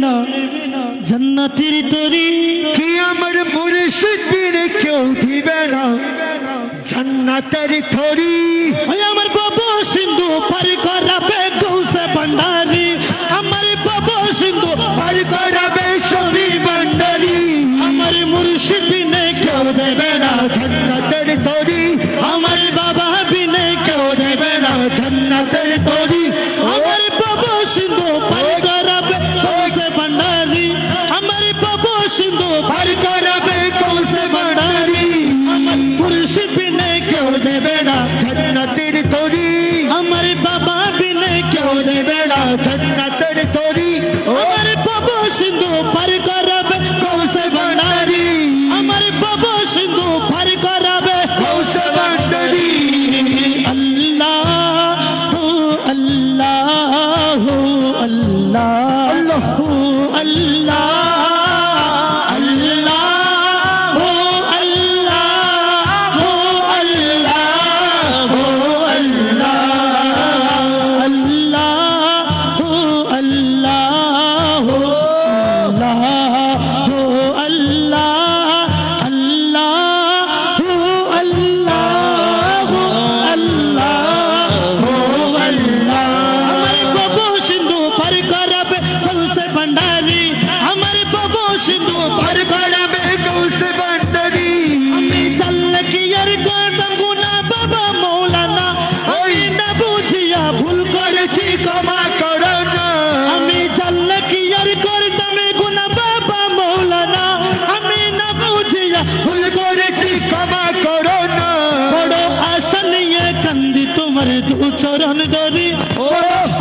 না জান্নাতের তরি কি আমার মুর্শিদ বিনে কেউ দিবে না জান্নাতের তরি ওই আমার বাবা সিন্ধু পার করাবে গৌসে ভান্ডারি আমার বাবা সিন্ধু পার করাবে সবই ভান্ডারি আমার মুর্শিদ বিনে কেউ দেবে না জান্নাতের তরি আমার বাবা বিনে কেউ দেবে না জান্নাতের তরি আমার বাবা সিন্ধু পার করাবে গৌসে ভান্ডারি আমার বাবা সিন্ধু পার করাবে গৌসে ভান্ডারি আমার মুর্শিদ বিনে কেউ দেবে না জান্নাতের তরি আমার বাবা বিনে কেউ দেবে না জান্নাতের তরি আমার বাবা সিন্ধু পার করাবে গৌসে ভান্ডারি আমার বাবা সিন্ধু পার করাবে গৌসে ভান্ডারি আল্লাহ আল্লাহ আল্লাহ আল্লাহ চরণ ধরি ও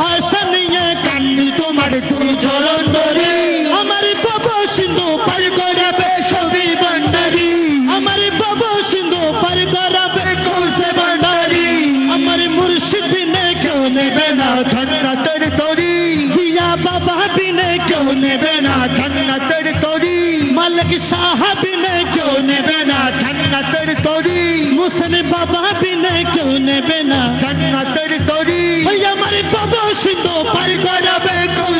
আশা নিয়ে কান্দি তোমার দুই চরণ ধরি আমার বাবা সিন্ধু পার করাবে সবই ভান্ডারি আমার বাবা সিন্ধু পার করাবে গৌসে ভান্ডারি আমার মুর্শিদ বিনে কেউ নেবে না জান্নাতের তরি জিয়া বাবা বিনে কেউ নেবে না জান্নাতের তরি মালিক সাহাব বিনে কেউ নেবে না জান্নাতের তরি মুসলিম বাবা